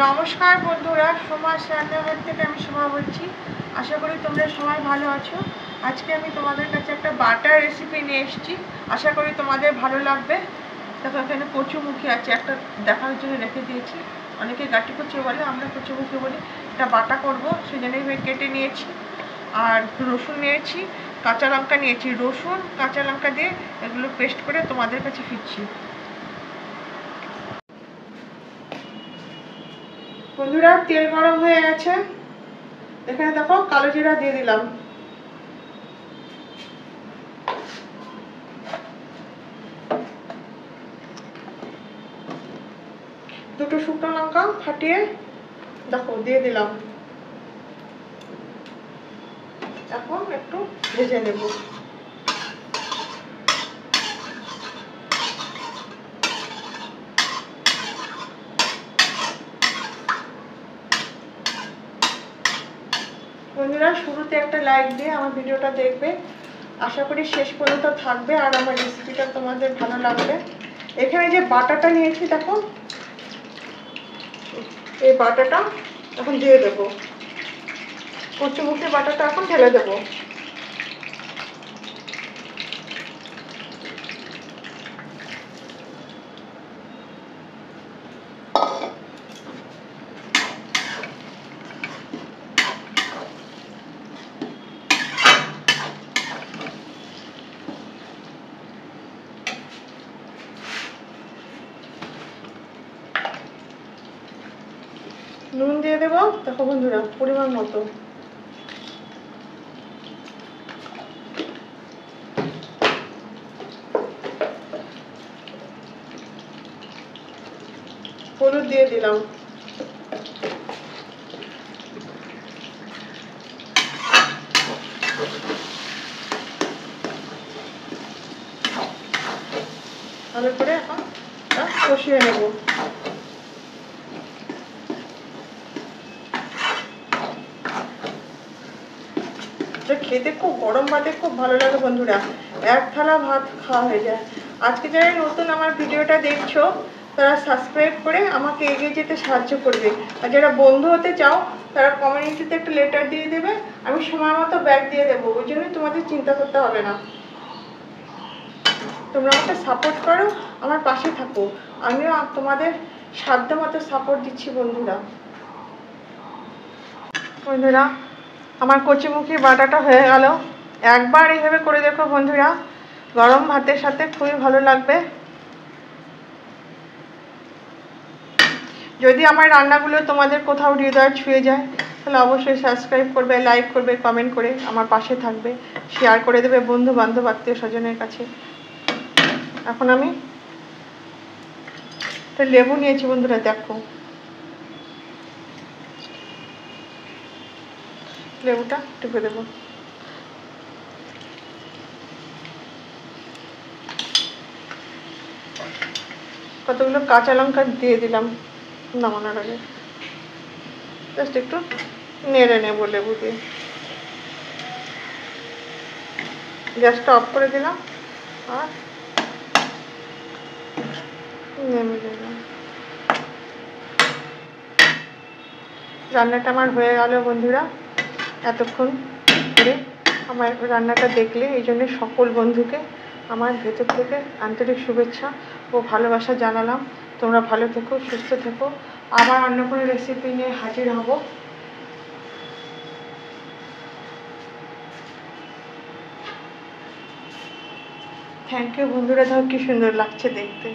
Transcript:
নমস্কার বন্ধুরা, সোমা রান্নাঘর থেকে আমি সোমা বলছি। আশা করি তোমরা সবাই ভালো আছো। আজকে আমি তোমাদের কাছে একটা বাটার রেসিপি নিয়ে এসেছি, আশা করি তোমাদের ভালো লাগবে। দেখো এখানে কচুমুখী আছে, একটা দেখার জন্য রেখে দিয়েছি। অনেকে গাটি কচু বলে, আমরা কচুমুখী বলি। এটা বাটা করবো, সেই জন্যই কেটে নিয়েছি। আর রসুন নিয়েছি, কাঁচা লঙ্কা নিয়েছি। রসুন কাঁচা লঙ্কা দিয়ে এগুলো পেস্ট করে তোমাদের কাছে ফিরছি। বন্ধুরা, তেল গরম হয়ে গেছে। এখানে দেখো কালো জিরা দিয়ে দিলাম, দুটো শুকনো লঙ্কা ফাটিয়ে দেখো দিয়ে দিলাম। এখন একটু ভেজে নেব। বন্ধুরা, শুরুতে একটা লাইক দিয়ে আমার ভিডিওটা দেখবে। আশা করি শেষ পর্যন্ত থাকবে আর আমার রেসিপিটা তোমাদের ভালো লাগবে। এখানে যে বাটাটা নিয়েছি দেখো, এই বাটাটা এখন দিয়ে দেবো। কচুমুখী বাটাটা এখন ঢেলে দেবো। নুন দিয়ে দেবো দেখো বন্ধুরা, পরিমাণ মতো। হলুদ দিয়ে দিলাম। ভালো করে এখন কষিয়ে নেব। খেতে খুব গরম ভাতে খুব ভালো লাগে বন্ধুরা, এক থালা ভাত খাওয়া হয়ে যায়। আজকে যারা নতুন আমার ভিডিওটা দেখছো তারা সাবস্ক্রাইব করে আমাকে এগিয়ে যেতে সাহায্য করবে। আর যারা বন্ধু হতে চাও তারা কমিউনিটিতে একটা লেটার দিয়ে দেবে, আমি সময় মতো ব্যাগ দিয়ে দেবো। ওই জন্যই তোমাদের চিন্তা করতে হবে না। তোমরা আমাকে সাপোর্ট করো, আমার পাশে থাকো, আমিও তোমাদের সাধ্য মতো সাপোর্ট দিচ্ছি বন্ধুরা। বন্ধুরা, আমার কচুমুখী বাটাটা হয়ে গেল। একবার এইভাবে করে দেখো বন্ধুরা, গরম ভাতের সাথে খুবই ভালো লাগবে। যদি আমার রান্নাগুলো তোমাদের কোথাও হৃদয় ছুঁয়ে যায় তাহলে অবশ্যই সাবস্ক্রাইব করবে, লাইক করবে, কমেন্ট করে আমার পাশে থাকবে, শেয়ার করে দেবে বন্ধু বান্ধব আত্মীয় স্বজনের কাছে। এখন আমি একটা লেবু নিয়েছি বন্ধুরা, দেখো লেবুটা টিপে দেবো। কতগুলো কাঁচা লঙ্কা দিয়ে দিলাম নামানোর আগে। জাস্ট একটু নেড়ে নেব লেবু দিয়ে। গ্যাসটা অফ করে দিলাম আর নেমে দিলাম। রান্নাটা আমার হয়ে গেল বন্ধুরা। এতক্ষণ ধরে আমার রান্নাটা দেখলে এই জন্য সকল বন্ধুকে আমার ভেতর থেকে আন্তরিক শুভেচ্ছা ও ভালোবাসা জানালাম। তোমরা ভালো থেকো, সুস্থ থেকো। আবার অন্য কোনো রেসিপি নিয়ে হাজির হব। থ্যাংক ইউ বন্ধুরা, দেখো কি সুন্দর লাগছে দেখতে।